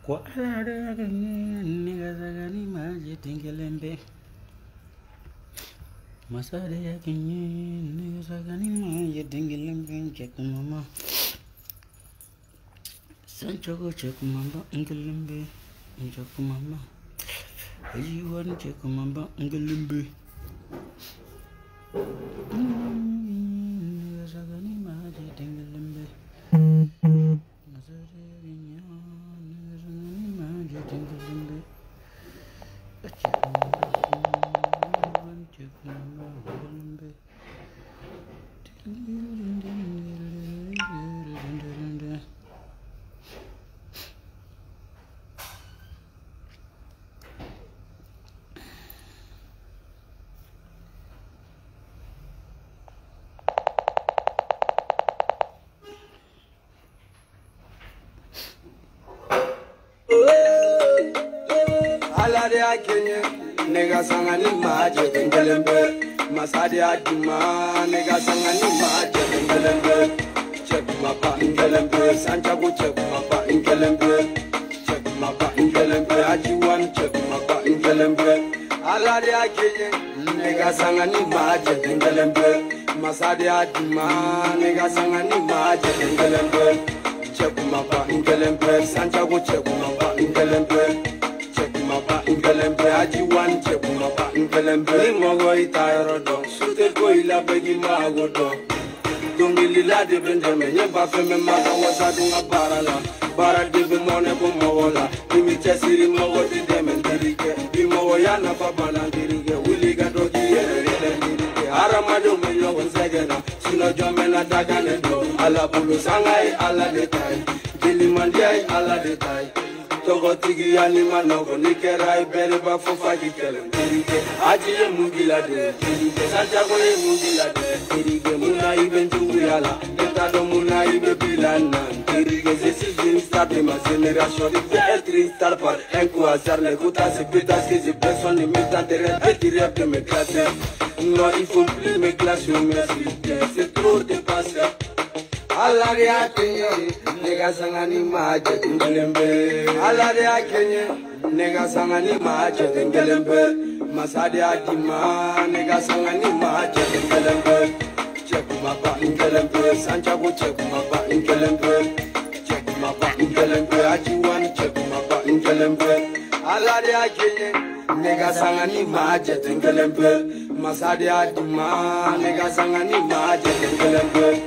Kwa alare nigga sagani maji tingelembe. Masade ya kinye nigga sagani maji tingelembe. Check mama. Sancho check mama ingelembe. Check mama. You want check mama ingelembe. Nigga sagani maji tingelembe. Masade ya kinye nigga sagani maji tingelembe. Check mama ingelembe. Alade akenye nega sangani maje tengelembe masade aduma nega sangani maje tengelembe check mapa ingelembe sancha go check mapa ingelembe check mapa ingelembe ajiwan check mapa ingelembe alade akenye nega sangani maje tengelembe masade aduma nega sangani maje tengelembe check mapa ingelembe sancha go check mapa ingelembe mapa ingelembe aji wan check mapa ingelembe ni mogo itayro do sute ko ila begi mago do dongili la de bendeme nye ba feme maka wasa dunga bara de be mone ko mogola mi chesiri mogo di deme dirike bi mogo yana fa bana dirike wili ga do gi yere dirike aramado me yo segena sino jome na dagane do ala bulu sangai ala de tai dili mandiai ala de tai Togo tigi anima nogo nikerai bereba fofa gikelem Tirige ajiye mungila de Tirige sanchago ye mungila de Tirige muna ibe njuyala Netado muna ibe bilana Tirige zesi jim starte ma génération Il peut être installé par un coup hasard L'écouta c'est putain que j'ai personne ne m'intéresse Petit rêve de me classer Non il faut plus me classer merci C'est trop dépassé Alade akenye nega sangani maje tengelembe Alade akenye nega sangani maje tengelembe Masade adima nega sangani maje tengelembe Check mapa ingelembe sancha go check mapa ingelembe Check mapa ingelembe ajiwan check mapa ingelembe Alade akenye nega sangani maje tengelembe Masade adima nega sangani maje tengelembe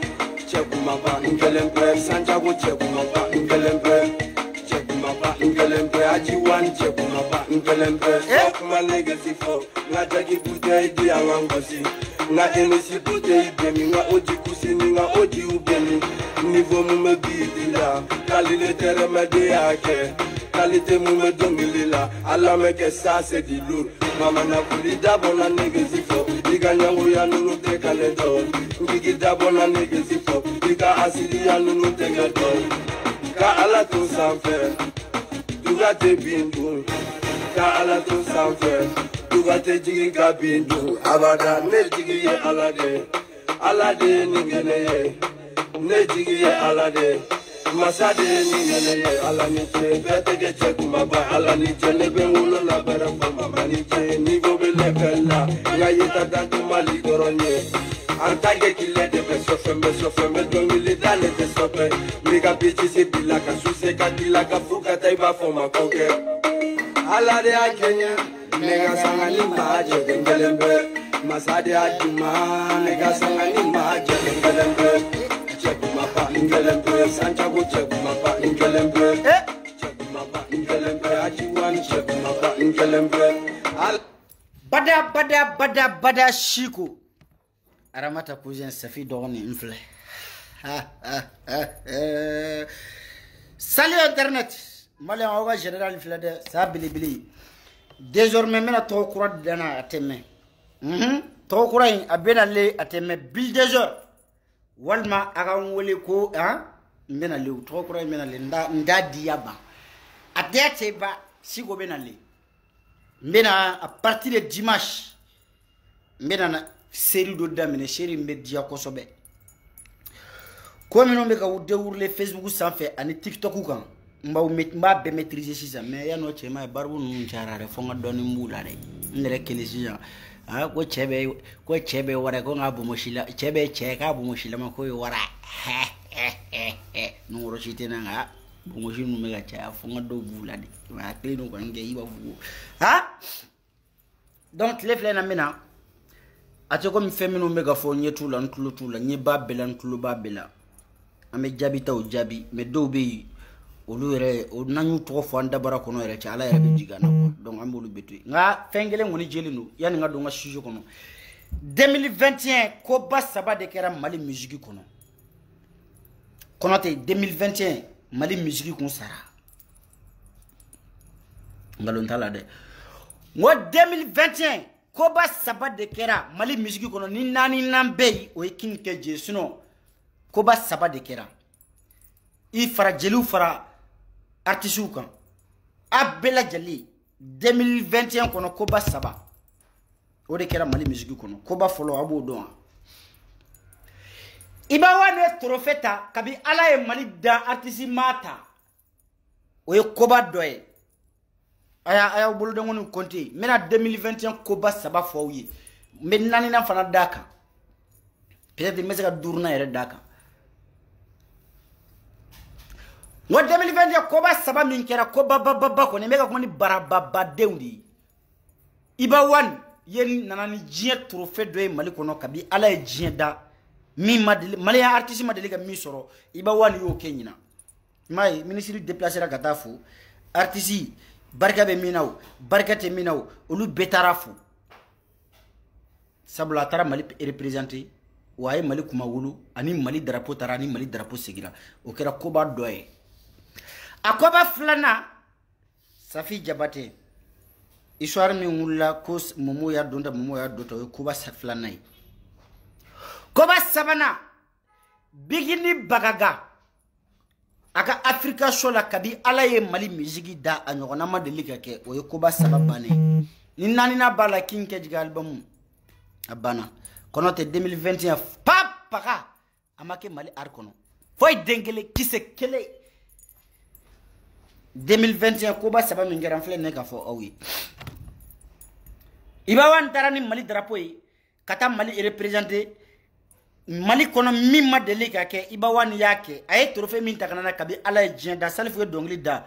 Check mapa ingelembe sanchago check mapa ingelembe check mapa ingelembe ajiwan check mapa ingelembe fuck my legacy for na jagi bute idi awangosi na enesi bute ibemi na oji kusini na oji ubemi niveau mu me bidila kalile tere me de ake kalite mu me domilila ala me ke ça c'est du lourd mama na kulida bona legacy for iganyango ya nunu te kaledo ngigida bona legacy for Ika asidi ya nunu tengato Ka ala to sanfe Duga te bindu Ka ala to sanfe Duga te jigi ka bindu Abada ne jigi ye alade Alade ningene ye Ne jigi ye alade Masade ningene ye Ala niche Bete ke cheku maba Ala niche Nebe ulo la bera fama niche Nivo be lefela Nga yeta dante mali goronye Antage kile de me dongili dale te sope Miga bichi si bilaka suse katilaka fuka taiba foma koke Alade akenye Nega sangani maje dengelembe Masade aduma Nega sangani maje dengelembe Cheku mapa ingelembe Sanchago cheku mapa ingelembe Cheku mapa ingelembe Ajiwan cheku mapa ingelembe Bada Chico Aramata cousin Safi Dorni infle. Salut internet. Malin Oga général infle ça bili. Désormais mena to kura dana ateme. To kura abena le ateme bil déjà. Walma aga wole ko hein mena le to kura mena le nda diaba. Adete ba sigo bena le. Mena à partir de dimanche mena na série do damine série media kosobe comme non be ka wude wurle Facebook sanfé ani TikTok kan mba be maîtriser si ça mais ya no chema barbu nu charare fo nga doni mbula de ndere kelisi ya ko chebe wara ko nga bu moshila chebe cheka bu moshila ma ko wara no ro chitena nga bu moshila nu mega cha fo nga do bula de ma klino ko nge iba bu donc les flènes amena ate ko mi femino mega fo nyetula ntulutula nye babela ntulu babela ame jabi taw jabi me do be olu yere o nanyu to fo anda bara kono yere ci ala yere be jigana ko donc amolu betu nga fengele ngoni jelinu yani nga do nga sujet kono 2021 ko ba saba de kera Mali musique kono te 2021 Mali musique kon sara ngalon tala de mo 2021 ko ba saba de kera Mali musique kono ni nani nambe o ekin ke je suno ko ba saba de kera i fara jelu fara artisu kan abela jali 2021 kono ko ba saba o de kera Mali musique kono ko ba folo abo don iba wane trofeta kabi ala e Mali da artisi mata o e ko ba doye aya bolo de ngoni konti mena 2021 ko ba saba fo wi men nani na fana daka peut-être mesaka durna ere daka ngo 2021 ko ba saba min kera ko ba ko ne mega ko ni barababa dewndi iba wan yen nanani jie trophée do Mali kono kabi ala e jie da mi madeli Mali artiste madeli ka mi soro iba wan yo kenyina mai ministre déplacer la katafu artiste barka be minaw barkate minaw olu betarafu sabla tara Mali représenter waye Mali kuma wulu ani Mali drapeau tara ni Mali drapeau segira o kera ko ba doye akoba flana Safi Jabate histoire mi ngulla ko momo ya donda momo ya doto ko ba flana ko ba sabana bigini bagaga aka Africa show la kabi ala ye Mali musique da anyona ma delika ke o ko ba sababane ni nani na bala kinke jiga album abana kono te 2021 papa amake Mali arkono foy dengele kise kele 2021 ko ba saba min garan fle ne ka fo awi iba wan tarani Mali drapeau yi kata Mali représenter Mali kono mimma delika ke iba wan yake ay trophée min takana kabi ala jien da salfu dongli da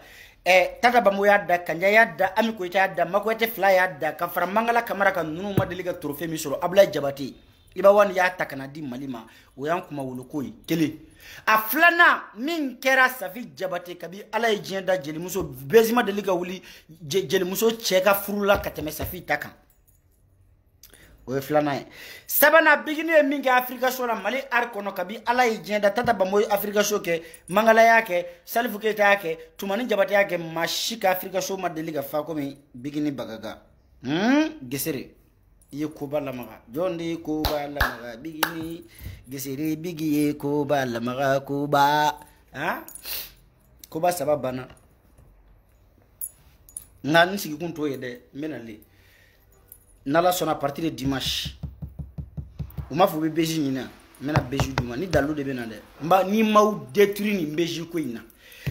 tata bamu ya da kanja ya da ami ko ita da mako ite fly ya da ka fara mangala kamera kan nunu ma delika trophée mi soro abla jabati iba wan ya takana di Malima o yan kuma wulu koyi kele a flana min kera Safi Jabate kabi ala e jenda jeli muso bezima delika wuli jeli muso cheka furula kateme Safi takan o flana sabana bigini e minga Africa show la Mali ar kono kabi ala e jenda tata bamoy Africa show ke mangala yake salfu ke yake tumani Jabate yake mashika Africa show ma delika fa ko mi bigini bagaga gesere ye ko bala maga jondi ko bala maga bigini gesere bigiye ko bala maga ko ba ko ba sababana nan sigi kunto yede menale nala sona partir de dimanche o ma fo be beji nyina mena beji duma ni dalu de benade mba ni maw détruire ni beji ko ina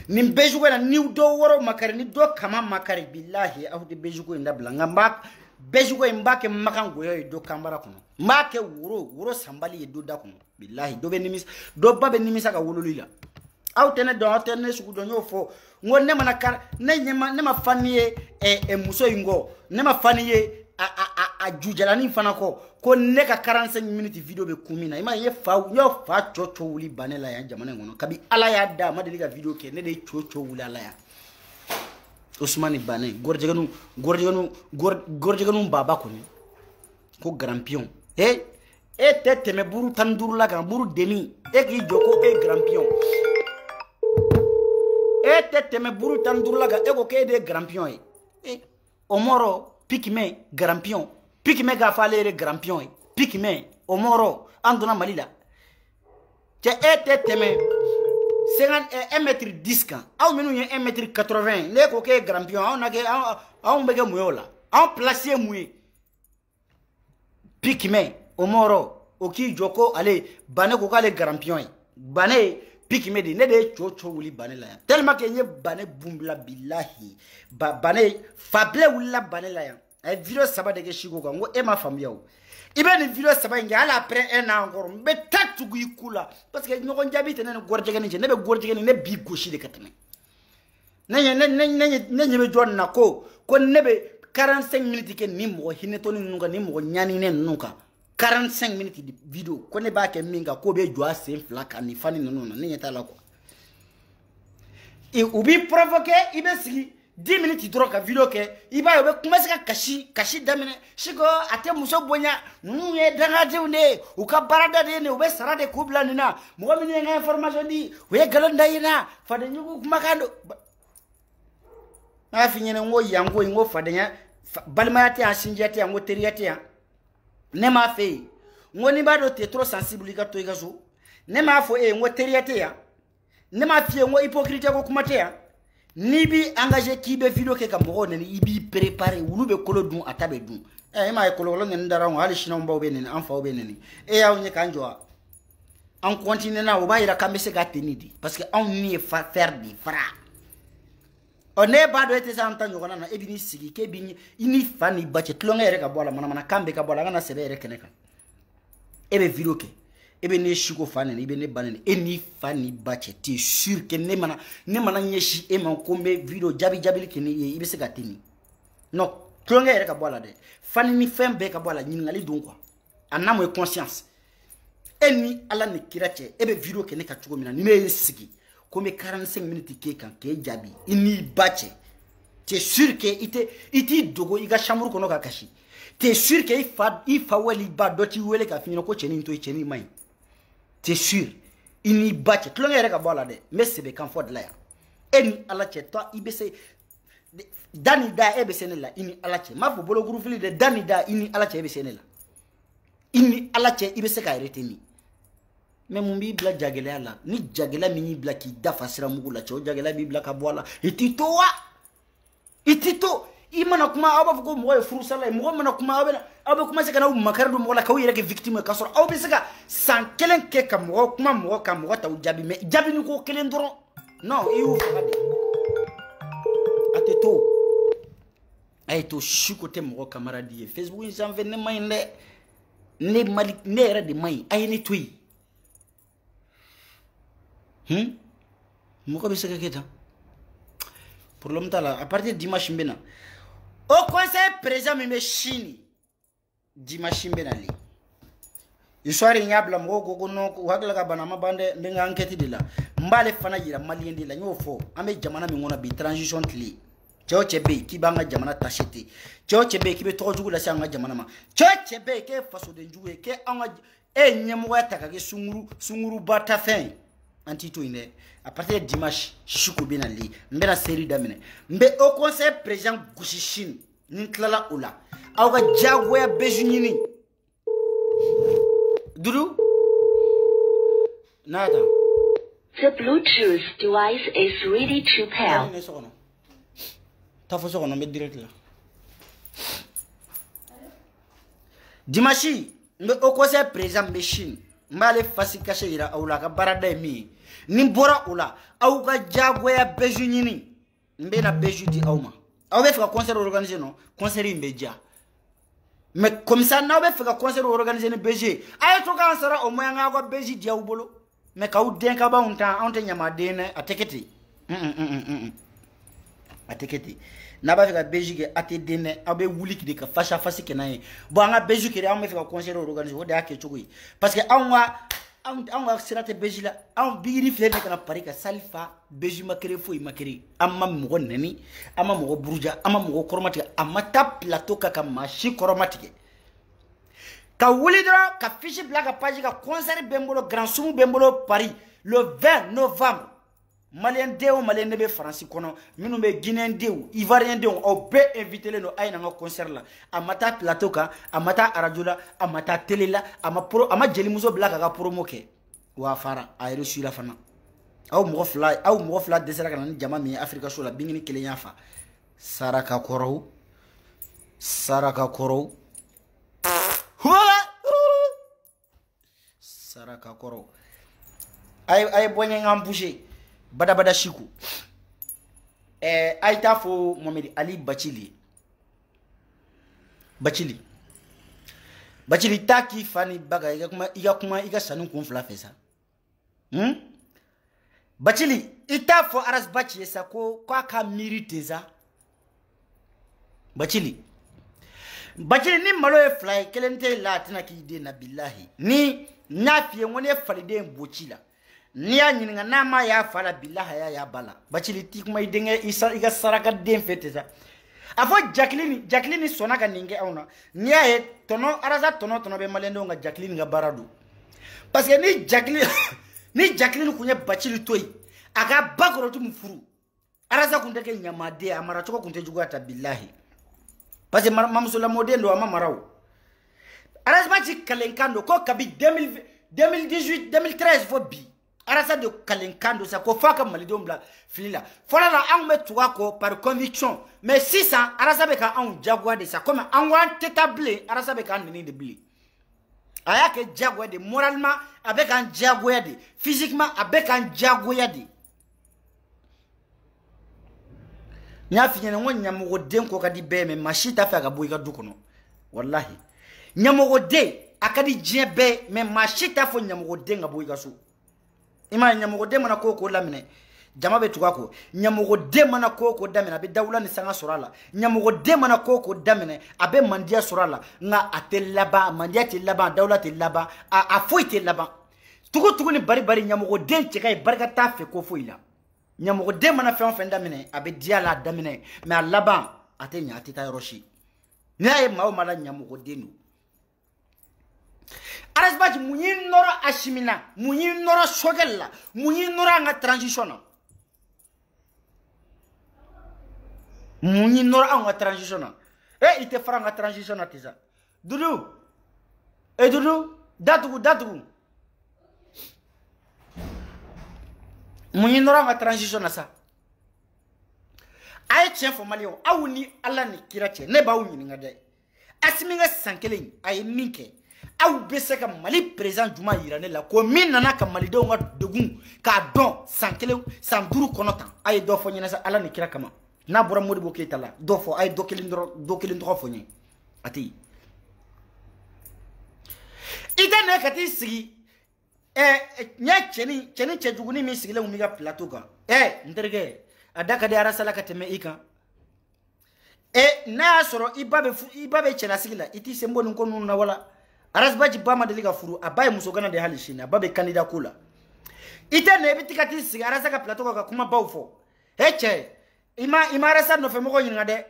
ni beji ko na ni do woro makare ni do kama makare billahi afu de beji ko inda blanga mba beji ko mbake makango yo do kambara kono make wuro sambali do da kono billahi do be nimis do babe nimisa ka wololila awtene do awtene suku do nyofo ngonne manaka nema faniye muso ingo nema faniye a jujalani fana ko ne ka 45 minutes video be kumina ima ye fa yo fa chocho wuli banela ya jamana ngono kabi ala ya da madeliga video ke ne de chocho wuli ala ya Ousmane Bane gorjeganu baba ko ni ko grand pion tete me buru tanduru la kan buru demi ki joko grand pion tete me buru tanduru la ga ko ke de grand pion omoro pikime grand pion pikime ga falere grand pion pikime omoro andona malila tete me 1m10 kan aw menu ye 1m80 ne ko ke grand pion on ke on bege muyola on placer muye pikime omoro oki joko ale bane ko kale grand pion bane pique me di ne de chocho wuli bane la ya tellement que nye bane bumbla billahi bane fable wula bane la ya ay video saba de ke shigo ko ngo e ma famia o ibe ni video saba ngi ala après un an encore be tatu gu ikula parce que ñoko jabi te ne gorje gani ne be gorje gani ne bi goshi de katame ne be jonna ko ne be 45 minutes ke ni mo hineto ni nunga ni mo nyani ne nunga 45 minutes de vidéo ko ne ba ke minga ko be joa se flaka ni fani no no ne nyata la ko e ubi provoquer ibe sigi 10 minutes droit ka vidéo ke iba be commencer ka kashi damene shigo ate muso bonya nunu ye danga diune u ka barada de ne ube sarade kubla nina mo mi ne information di we galonda ina fade nyugo kumakando na finyene ngo yango ngo fadenya balmayate asinjate ngo teriyate ne ma fe ngo ni bado te trop sensible ka to igazo ne ma fo ngo teriyate ya ne ma fie ngo hypocrite ko kumate ya ni bi engagé ki be video ke ka mo ne ibi préparer wulube kolo dun atabe dun ma kolo lo ne ndara ngo hali shina mbaw be ne anfa be ne ya onye kanjo en continue na o ba ira kambese ga tenidi parce que on ni faire di fra on est pas doit être en temps na e bini sigi ke bini ini fani bache tlonga ere ka bola mana kambe ka bola ngana sebe ere keneka e be video ke e be ne shiko fani ne be ne banene e ni fani bache ti sûr que ne mana nyeshi e man kombe video jabi ke ne e be se ga teni non tlonga ere ka bola de fani ni fembe ka bola nyin ngali don quoi anamo e conscience e ni ala ne kirache e be video ke ne ka chugo mina ni me sigi comme 45 minutes ke kan ke jabi ini bache t'es sûr que iti dogo iga chambre kono ka kashi t'es sûr que ifa wali ba doti wele ka finino ko cheni to cheni mai t'es sûr ini bache tlonga yere ka bola de mais c'est be kan fod la ya eni ala che to ibese dani da ebese ne la ini ala che ma bolo groupe fili de dani da ini ala che ebese ne la ini ala che ibese ka reteni mais mon bi bla jagela la ni jagela mini bla ki dafa sira mugula cho jagela bi bla ka bola itito imana kuma aba fuko mo e furu sala mo mana kuma aba kuma se kana makardu mo la ka yere ke victime ka soro aw be se ka san kelen ke ka mo kuma mo ka mo ta jabi mais jabi ni ko kelen doron non iu fade ateto ay to shikote mo camarade Facebook ni j'en venais may ne malik ne era de may ay ni tuy Moko bisa kita. Pour l'homme à partir de dimanche mbena. Au conseil président me chini. Dimanche mbena li. Histoire nyabla moko gono wagla ka banama bande ndenga enquête de la. Mbale fana yira malien de la nyofo. Ame jamana mi ngona bi transition tli. Cheo chebe ki banga jamana tachete. Cheo chebe ki be tojugu la sanga jamana ma. Cheo chebe ke faso de njuwe ke anga nyemo ataka ke sunguru bata fin. Antito ine à partir de dimanche shuku bina li mbena série damine mbe au conseil président gushishin ninklala ula awga jagwe bejunini dudu nada The Bluetooth device is ready to pair. Tafo sokono mbe direct la dimanche mbe au conseil président beshin mbale fasi kashe ira awla ka barada mi ni bora ula au ka jagoya beju nyini mbe na beju di awma aw be fa concert organiser non concert imbeja mais comme ça na be fa concert organiser ne beje ay to ka sara o moya nga ko beji di awbolo mais ka u den ka ba unta onte nyama dene ateketi ateketi na ba fa beji ke ate dene abe wuliki de ka fasha fasi kenaye bo nga beju ke am fa concert organiser o de ake chugui parce que anwa sirate bejila an bigiri flebe kana parika salifa beji makere fo makere amma mo nani amma mo buruja amma mo koromati amma ta plateau kaka machi koromati ka wuli dro ka fichi blaga page ka concert bembolo grand sumu bembolo Paris le 20 novembre malien deo malien nebe France kono minu be guinéen deo ivoirien deo o be invité le no ayna nga concert la amata plateau ka amata radio la amata télé la ama jeli muso blaga ka promo ke wa fara ay reçu la fana aw mo fla desera kana ni jama mi Africa show la bingini kelenya fa saraka koro saraka koro ay boñe ngam boucher bada shiku ay tafo Mohamed Ali Bachili taki fani baga iga sanu kun fla fesa Bachili itafo aras bachi esa ko ka miriteza Bachili ni malo e fly kelente latina ki de na billahi ni nafiye woni falide mbochila ni ya nyinga nama ya fala billahi ya bala Bachili ti kuma idenge iga saraka den feteza afo Jacqueline sonaka ninge auna ni ya tono araza tono be malendo nga Jacqueline nga baradu parce que ni Jacqueline kunye Bachili toyi aga bakoro tu mfuru araza kundeke nyamade amara choko kunte jugata billahi parce que mamsula modelo ama marao araza bachi kalenkando ko kabi 2018 2013 fo bi araza de kalenkando sa ko faka malidombla filila fola la angme tuako par conviction mais 600 araza beka an jagwa de ça comme an wan tetable araza beka nini de bli aya ke jagwa de moralement avec un jagwa de physiquement avec un jagwa de nya finyene won nyamugo den ko kadi be me machita fa ga boy ga dukono wallahi nyamugo de akadi jebe me machita fo nyamugo de ga boy ga so ima nyamugo de mana ko lamine jama be tukako nyamugo de mana ko damina be dawla ni sanga sorala nyamugo de mana ko damine abe mandia sorala nga atelaba mandia telaba dawla telaba a foite laba tugo ni bari nyamugo de cheka barka ta fe ko foila nyamugo de mana fe on fe damine abe dia la damine mais alaba ate nya atita roshi nyae mawo mala nyamugo de no arasbaji munyi noro ashimina munyi noro shogella munyi noro nga transition munyi noro nga transition ite fara nga transition atiza dudu datugu munyi noro nga transition asa ay tien fo malio awuni alla ni kirache ne ba wuni ngade asiminga sankelen ay minke aw beseka mali président Juma yirane la ko min nana ka mali do nga degun ka don sankelen sanduru konotan ay do fo nyina sa alla ni kira kama na bora Modibo Keita la do fo ay do kelin do fo nyi ati ida ne kati sigi nya cheni chejuguni mi sigile umiga plateau ka nderge adaka de arasala ka teme ika na soro ibabe chela sigila iti sembo nko nuna wala arasbaji bama deliga furu abaye musogana de halishina ababe kandida kula ite ne bitikati sigi arasaka plateau ka kuma bawfo heche ima arasa no femoko nyinga de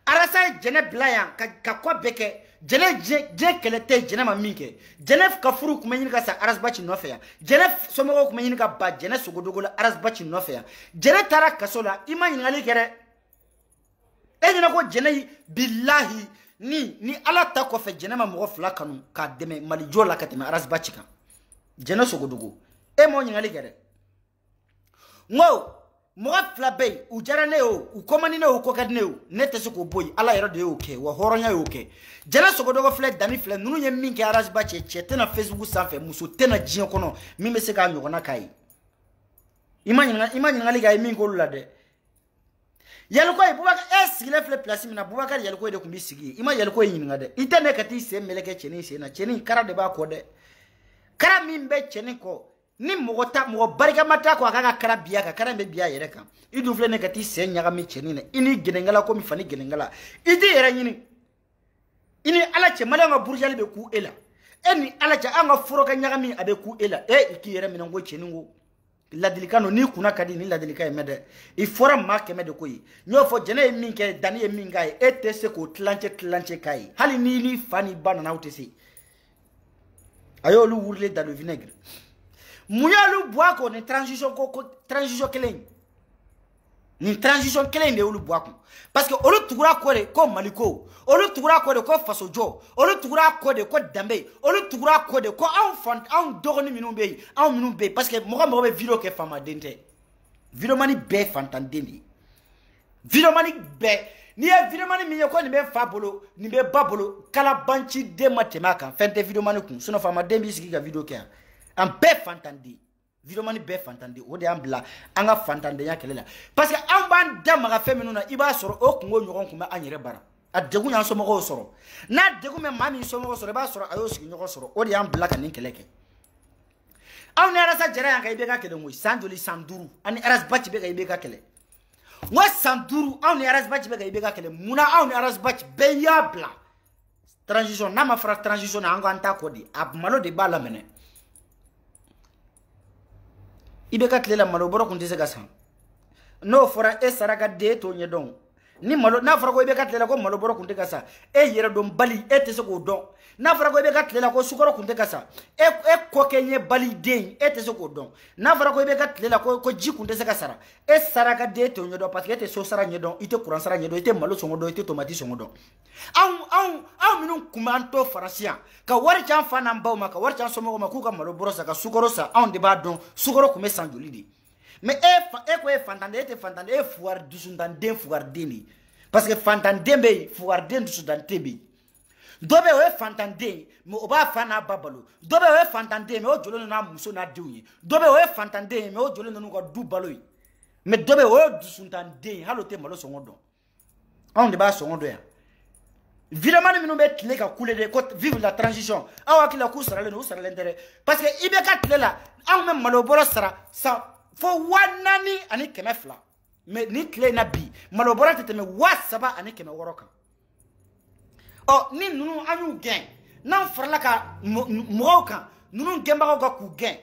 arasa jene blaya ka kwa beke jene je kelete jene maminke jene ka furu kuma nyinga sa arasbachi no fe ya jene somoko kuma nyinga ba jene sogodogola arasbachi no fe ya jene tara kasola ima nyinga likere nyina ko jene billahi ni ala ta ko fe jene ma mo fla kanu ka deme mali jola kateme arasbachi ka jene sogodogo mo nyinga likere ngo mo flabe u jarane o u komani ne o ko kadne o nete se ko boy ala yero de o ke wo horonya o ke jana sogodo go fle dami fle nunu ye minke arage ba che na Facebook sanfe muso tena jin kono mi me se ka nyo na kai imagine ngali ga mi ko lade yel ko e bubaka sigile fle place mi na bubaka yel ko de kumbi sigi yel ko yin ngade itene kati se meleke cheni se na cheni kara de ba ko de kara mi mbe cheni ko ni mogota mo barika mata ko aka kara biya ka kara be biya yere kan idu fle ne kati se nyaga mi cheni ne ini genengala ko mi fani genengala idi yere nyini ini ala che malanga burjali be ku ela eni ala che anga furo ka nyaga mi abe ku ela iki yere mi ngo cheni ngo ladilikano ni kuna kadi ni ladilika e mede i fora ma ke mede ko yi nyo fo jene mi ke dani e minga e se ko tlanche kai hali ni fani bana na utese ayo lu wurle dans le vinaigre muyalu boako ni transition kelen ni transition kelen de olu boako parce que olu tugura ko de ko maliko olu tugura ko de ko fasojo olu tugura ko de ko dambe olu tugura ko de ko an dogoni minun be parce que mo be video ke fama dente video mani be fantandeni video mani be ni e video mani mi ko ni be fabolo ni be babolo kala banchi de matemaka fente video mani kun sono fama dembi sigi ga video ke en be fantandi Vidéomani be fantandi o de ambla anga fantande ya kelela parce que an ban damaga feminuna iba soro o kungo nyogon kuma anyere bara adegu nya somo soro na degu me mami somo soro ba soro ayo sigi nyogon soro o de ambla kan keleke aw ne rasa jara yang kay be ka kele moy sanjoli sanduru ani ras bacci be kay be ka kele mo sanduru aw ne ras bacci be kay be ka kele muna aw ne ras bacci be yabla transition na ma fra transition na anga anta ko di ab malo de bala mene ibe ka tlela malo boro kunte se gasan no fora e saraka de to nyedon ni malo na fora ko ibe ka tlela ko malo boro kunte gasa e yere don bali e te se ko don na fora ko ibe ka tlela ko sukoro kunte gasa e ko kenye bali de e te se ko don na fora ko ibe ka tlela ko ji kunte se gasara e saraka de to nyedon parce que te so sara nyedon ite kuran sara nyedon ite malo songo do ite tomati songo do aw minun kumanto farasiya ka wari chan fana mbaw ma ka wari chan somo ma ku ka malo boro sa ka sukoro sa on de ba don sukoro kume sanjoli di mais ko e fantande ete fantande e fuar dusundande fuar deni parce que fantande be fuar den dusundande be dobe o e fantande mo oba fana babalo dobe o e fantande me o jolo na muso na diwi dobe o e fantande me o jolo no ko du baloyi mais dobe o dusundande halote malo songo do on de ba songo do ya Vidéomani minu be tile ka couler de côté vivre la transition awa kila ku sara le no sara l'intérêt parce que ibe ka tile la aw me malo boro sara sa fo wanani ani kemefla mais ni tile na bi malo boro tete me wasaba ani keme woroka oh ni nunu anu gen nan farla ka mo kan nunu gemba ko ku gen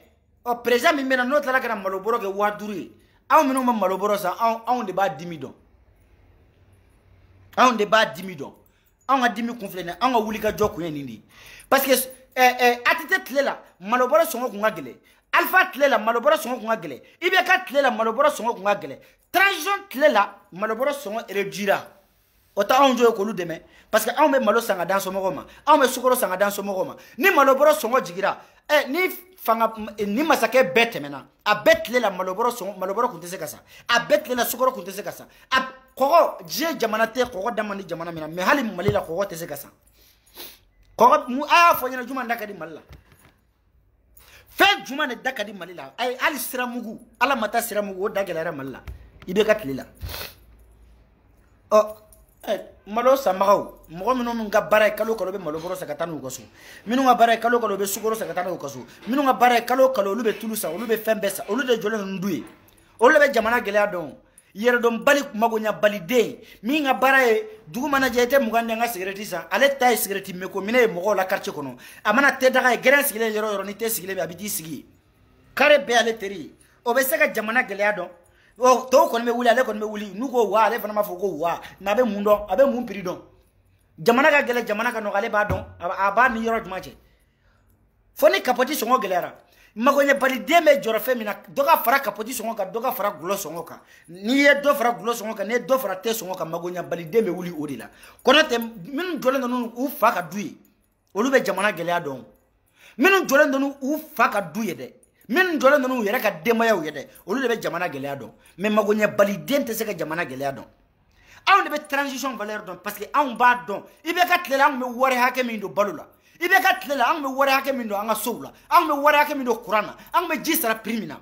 oh président mi mena no tala kana malo boro ke waduri aw minu ma malo boro sa aw de ba 10 000 aw de ba 10 000 on a 10 000 conflits on a wuli ka joko nindi parce que atite tlela malobora songo kunga gele alpha tlela malobora songo kunga gele ibe ka tlela malobora songo kunga gele transition tlela malobora songo erejira ota on jo ko lu deme parce que on me malo sanga dans somo goma on me sukoro sanga dans somo goma ni malobora songo jigira ni fanga ni masake bete mena a betle la malobora kuntese kasa a betle la sukoro kuntese kasa a koko je jamana te koko damani jamana mena me hali malila koko tese kasa koko mu a fo nyana juma ndaka di malila fe juma ne daka di malila ay ali siramugu ala mata siramugu dagela malila ibe katlila oh malo samagaw mo minu nga bare kalo kalo be malo boro sakata no goso minu nga bare kalo kalo be sukoro sakata no goso minu nga bare kalo kalo lu be tulusa lu be fembesa lu de jole nduye o lu be jamana gele don yere don bali magonya balide mi nga bare dugu mana jete mugande nga cigarette sa ale tay cigarette me ko mine mo la quartier kono amana te daga gere sigile yoro ni te sigile be abiti sigi kare be ale teri o be saka jamana gele don oh to ko me wuli ale ko me wuli nugo wa ale fana ma foko wa na be mundo abe mun pridon jamana ga gele jamana ka no gale ba don aba ni yoro jumaje foni kapoti songo gelera magonya bali deme joro femina doga fara kapoti songo ka doga fara gulo songo ka ni ye do fara gulo songo ka ne do fara te songo ka magonya bali deme wuli odila kono te min jole no u fa ka duyi olu be jamana gelea don min jole no u fa ka duye de min jole no yere ka demaya yede olu de be jamana gelea don mais magonya bali dente se ka jamana gelea don aw de be transition valeur don parce que aw ba don ibe ka tlela me wore hake min do balula ibe ka tlela aw me wore hake min do anga soula aw me wore hake min do qur'ana aw me jisra primina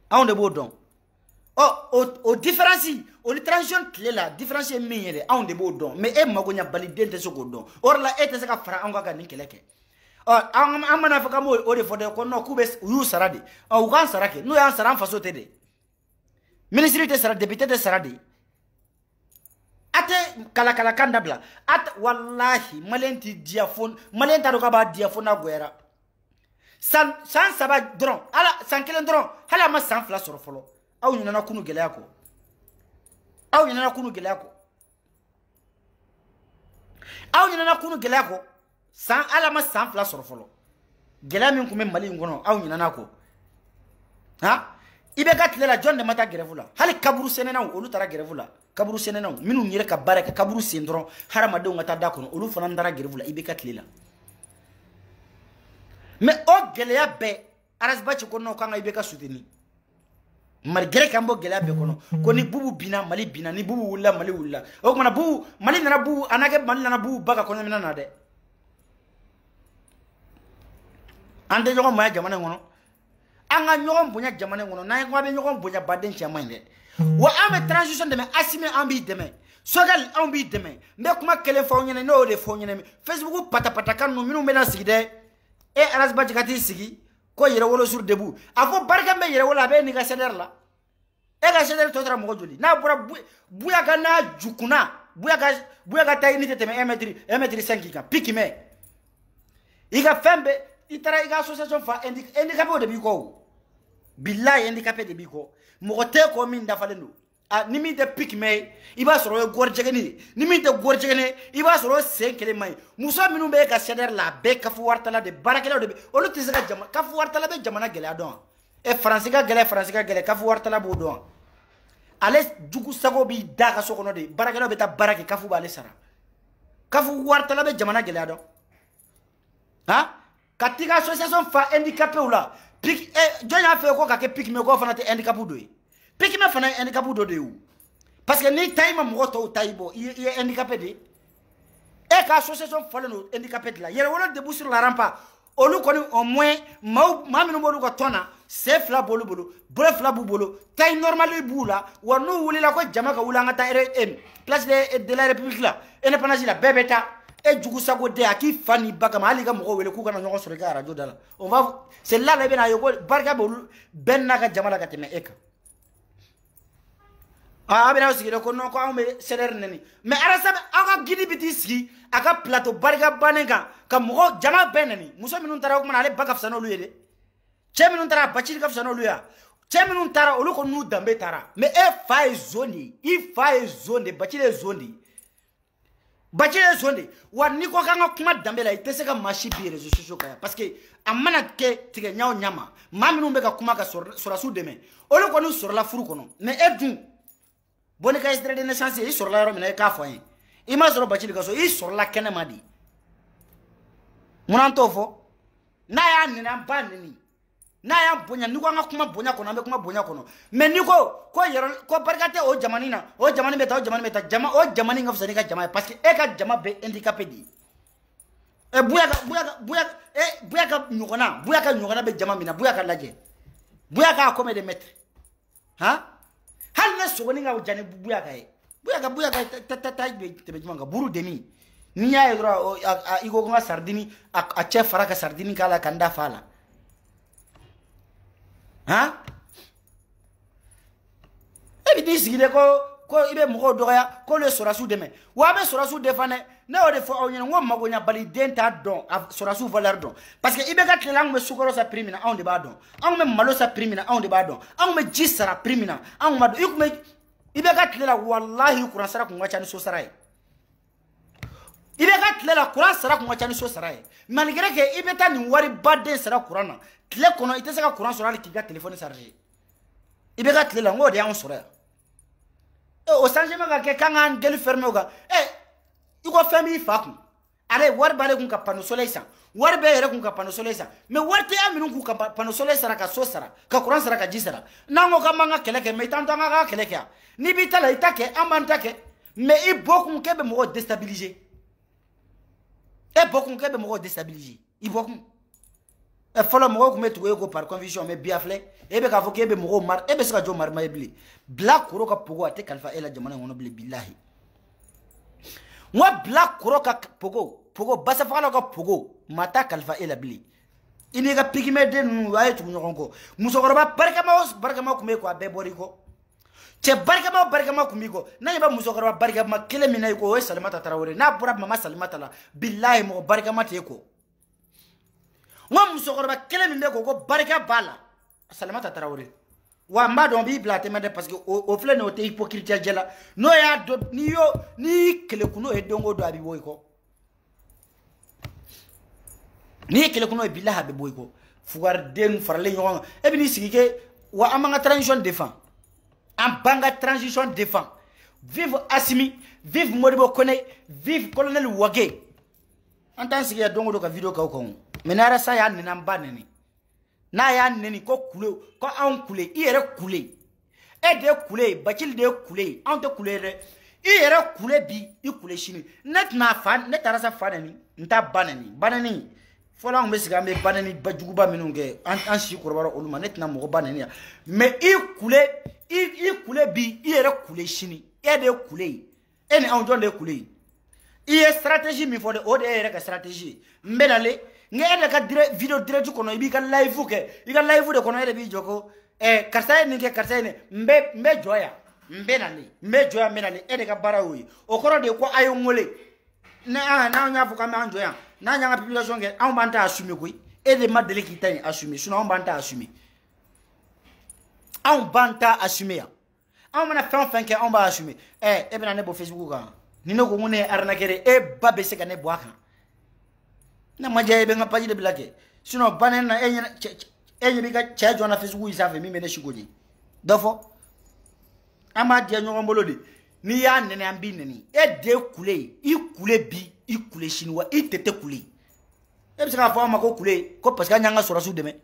aw de bo don o différence o transition tlela différence min yele aw de bo don mais e magonya bali dente se ko don or la ete se ka fara anga ga ninkeleke amana faka mo o de fode ko no kube yu sarade o kan sarake no yan saran faso tede ministre te sarade député te sarade ate kala kanda bla at wallahi malenti diafone malenta do ka ba diafone agoera san saba dron ala san kelen dron hala ma san fla soro folo aw nyina na kunu gele yako aw nyina na kunu gele yako aw nyina na kunu gele yako san ala ma san fla soro folo gela min kuma mali ngono aw nyina nako ha ibe gatlela jonde mata gerevula hali kaburu senena olu tara gerevula kaburu senena minu nyire ka baraka kaburu sendron harama de ngata dakono olu fana ndara gerevula ibe gatlela mais o geleya be arasba ci kono kanga ibe ka souteni malgré kambo geleya be kono ko ni bubu bina mali bina ni bubu wulla mali wulla o kuma bubu mali na bubu anake mali na bubu baka kono mina na de ande jogo ma jamana ngono anga ñogon bonya jamane ngono na ko be ñogon bonya baden ci amande wa ame transition de me asime ambi de me sogal ambi de me mbe kuma kele fo ñene no de fo ñene Facebook pata pata kan no minu mena sigide e aras ba jikati sigi ko yere wolo sur debu afo barka be yere wala be ni ga seder la e ga seder to tra mo joli na bura buya ga na jukuna buya ga tay ni teme 1 mètre 5 ka pikime iga fembe itara iga association fa handicapé de biko billahi handicapé de biko mo te ko min da falendo a ni mi de pikime iba soro gorjegeni ni mi de gorjegeni iba soro senkele mai muso minu be ga seder la be kafu wartala de barakela de olu tisaka jama kafu wartala be jamana gele adon e france ga gele kafu wartala bo don ale jugu sago bi daga sokono de barakela be ta barake kafu ba le sara kafu wartala be jamana gele adon ha katika association fa handicapé oula pik jonya fe ko ka ke pik me ko fana te handicapé do pik me fana handicapé do de ou parce que ni time mo to taibo il est handicapé de e ka association fa le handicapé de la yere wala de sur la rampa olu koni au moins ma minu bolu ko tona c'est fla bolu bref la bolo tay normal bula wonu wuli la ko jama ka wula ngata RM place de la république la indépendance la bebeta et jugu sago de aki fani baka mali ga mo wele ku kana ñoko sur ga radio dala on va c'est là la bena yoko barka bolu benna ka jama la ka teme eka bena sigi ko non ko ambe seder neni mais arasa aka gidi biti sigi aka plateau barka banenga ka mo jama beneni muso minun tara ko manale baka fsano lu yede che minun tara bacil ka fsano lu ya che minun tara olu ko nu dambe tara mais e fa e zone bacil zone bachele zonde wa niko kanga kuma dambela iteseka mashi bi réseaux sociaux kaya parce que amana ke tige nyaaw nyama maminu be ka kuma ka sora su deme olu ko nu sora la furu kono mais edun boni ka extrait de naissance yi sora la ro mina ka foyen ima sora bachele ka so yi sora la kene madi munanto fo na ya nina banni na ya bonya niko kanga kuma bonya kono ambe kuma bonya kono mais niko ko yero ko barkate o jamani meta jama o jamani ngaf sanika jama parce que e ka jama be handicapé di e buya ka nyogona be jama mina buya ka laje buya ka comme de maître ha hal na sogoni nga jani buya ka ta be tebe jama buru demi niya yoro igo nga sardini a chef faraka sardini kala kanda fala ha ebi di sigide ko ibe mo do ya ko le sorasu deme wa be sorasu defane na o de fo onye ngo magonya bali denta don sorasu valeur don parce que ibe ka tlelang me sukoro sa primina on de ba don on me malo sa primina on de ba don on me jisara primina on ma do ikume ibe ka tlela wallahi kuran sara ko ngacha ni so sarai ibe ka tlela kuran sara ko ngacha ni so sarai malgré que ibe ta ni wari badde sara kurana tle kono ite saka kuran sora li kiga téléphone chargé ibe ka tlela ngo de on sora o changement ka ke kanga ngel fermé oga iko fami faku ale war bale kun ka pano soleil sa war be yere kun ka pano soleil sa mais warte aminu kun ka pano soleil sara ka so sara ka kuran sara ka jisara nango ka manga keleke mais tanta nga keleke ni bitala itake amanta ke mais ibokun kebe mo déstabiliser ibokun e folo mo ko metu ko par conviction mais biafle ebe ka foke ebe mo mar ebe saka jo mar maibli black kuro ka pogo ate kalfa ela jamana ngono bli billahi moi black kuro ka pogo basa fala ka pogo mata kalfa ela bli ini ka pigme de nu ay tu nyoko ko muso ko barka ma ko me ko abe boriko che barka ma ko mi ko na yeba muso ko barka ma kele minay ko we salimata tarawore na bura mama salimata la billahi mo barka ma te ko wa musokoroba kele minde ko barka bala salamata tarawore wa mbado bi blate mede parce que o flene o te hypocrite jela no ya do ni kele kuno e dongo do abi boy ko ni kele kuno e billahi abi boy ko fugar den farale nyon e bi ni sigike wa amanga transition défend en banga transition défend vive Assimi vive Modibo Kone vive colonel Wage en tant que dongo do ka video ka ko menara sa ya nina mbaneni na ya neni ko kule ko an kule iyere kule e de kule bakil de kule an de kule re iyere kule bi i kule shini net na fan net tarasa fanani nta banani Fola on be siga me banani bajuguba minunge an si korobaro oluma netna mo banani mais i coulé bi i era coulé chini e de coulé eni an don de coulé i stratégie mi fode o de era ka stratégie mbenale nge ede ka video direct kono ibi ka live ke i ka live de kono ede bi joko karsa ni ke karsa ni mbe joya mbe joya menale ede ka bara wi o koro de ko ayo ngole na nya fuka me an joya na nya population ke an banta assumer ko ede ma dele ki tani assumer sinon an banta assumer an banta assumer ya an mana fan ke an ba assumer e bena ne bo Facebook ka ni no ko ngone arnaquer e ba be se ka ne bo aka na ma jaye be nga page de blake sinon banen na enye bi ka cha jona Facebook isa fe mi me ne shigoji dofo ama dia nyo ngolodi ni ya nene ambi neni e de coulé i coulé bi i coulé chinois i tete coulé e bi se ka fo ma ko coulé ko parce que nyanga sora su deme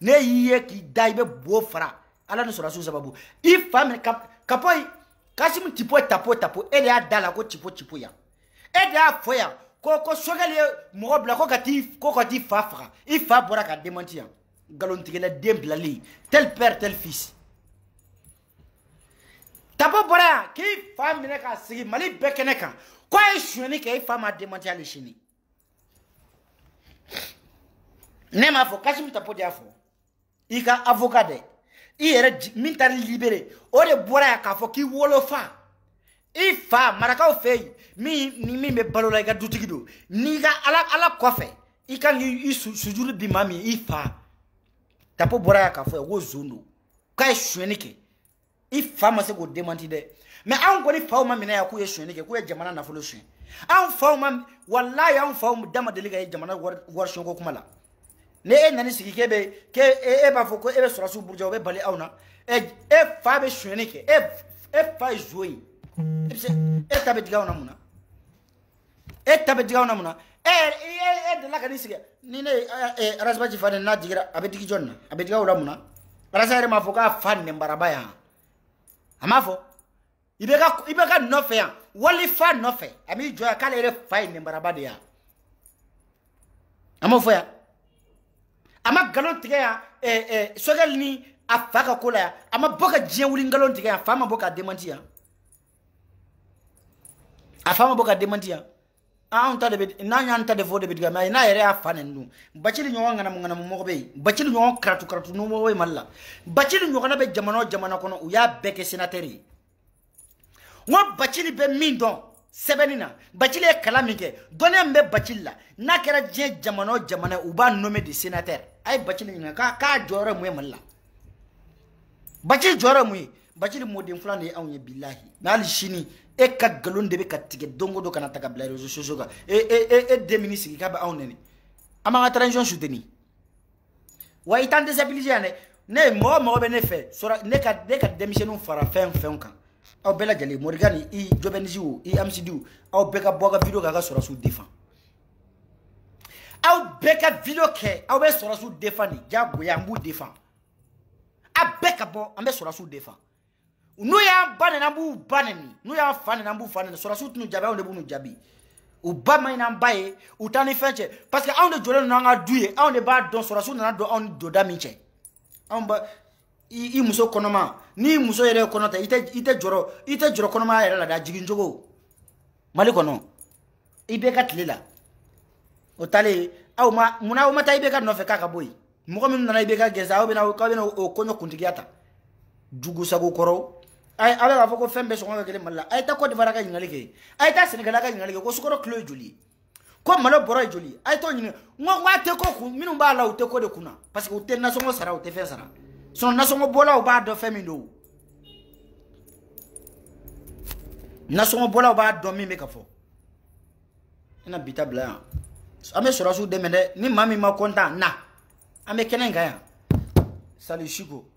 ne yiye ki dai be bo fara ala ne sora su sababu i femme kapoy kasim tipo tapo e de adala ko tipo ya e de afoya ko sogale mo bla ko kati fa i fa bora ka démentir galon tigela demblali tel père tel fils tapo bora ki femme ne ka sigi mali bekene kan ko e shuni ke femme a démentir ali chini ne ma fo kasim tapo dia fo i ka avocat de i era mintar libéré o de bora ka fo ki wolofa i fa maraka o fei mi me balola ga dutigido ni ga ala kofe i kan i sujuru bi mami i fa tapo bora ka fo wo zondo ka e shuni ke i fa ma se go démentir de mais an ko ni fa o ma mina ya ku e shuni ke ku e jamana na folo shuni an fa o ma wallahi an fa o dama deliga e jamana war shon ko kuma la ne e nani sigi kebe ke e ba foko e be sura su burja o be bale awna e fa be shweni ke e fa joyi e tabe diga ona muna e de la kani sigi ni ne rasba ji fane na digira abe digi jonna abe diga ola muna rasa re ma foka fan ne barabaya amafo ibeka no fe ya wali fa no fe ami joya kale re fa ne barabade ya amafo ya ama galon tige ya sogal ni afaka kola ya ama boka jiewuli galon tige ya fama boka démentir ya afama boka démentir ya on ta de na nya anta de fode bidiga ma na yere afane ndu bacili nyo ngana mo be bacili nyo karatu no mo we malla bacili nyo kana be jamano kono u ya beke senateri wo bacili be mindon sebenina bacili e kalamike donne mbe bacilla na kera je jamano u ba nommé de sénateur ay bacili nga ka jora mu malla bacili jora mu bacili modin fulande awnya billahi nal shini e ka galon de be katige dongo do kana taka bla réseaux sociaux ga e de ministre ka ba awnene ama transition soutenu wa itan déstabiliser ne mo be ne fait sora ne ka démission fara fin kan aw bela jali morgani i jobenziu i amsidu aw beka boga video ga sora su défend aw beka video ke aw be sora su défend jago ya mbu défend a beka bo ambe sora su défend nu ya bane na mbu bane ni nu ya fane na mbu fane sora su tunu jabe on de bunu jabi u ba mai na mbaye u tani fenche parce que on de jole na nga duye on de ba don sora su na do on do da minche on ba i muso konoma ni muso yere konota ite joro konoma yere la da jigin jogo mali kono ibe ka tlela o tale aw ma muna o mata ibe ka no fe kaka boy mo ko min na ibe ka geza o bena o konyo kuntigiata jugu sago koro ay ala foko fembe so ngaka kele malla ay ta ko divara ka nyingali ke ay ta senegal ka nyingali ke ko sukoro klo joli ko malo boro joli ay to nyine ngo wate ko ku minu ba la o te ko de kuna parce que o te na so ngo sara o te fe sara son nasongo bola o ba do femindo nasongo bola o ba do mi me ka fo ina bita bla ame sora su demende ni mami ma konta na ame kenenga ya salut chico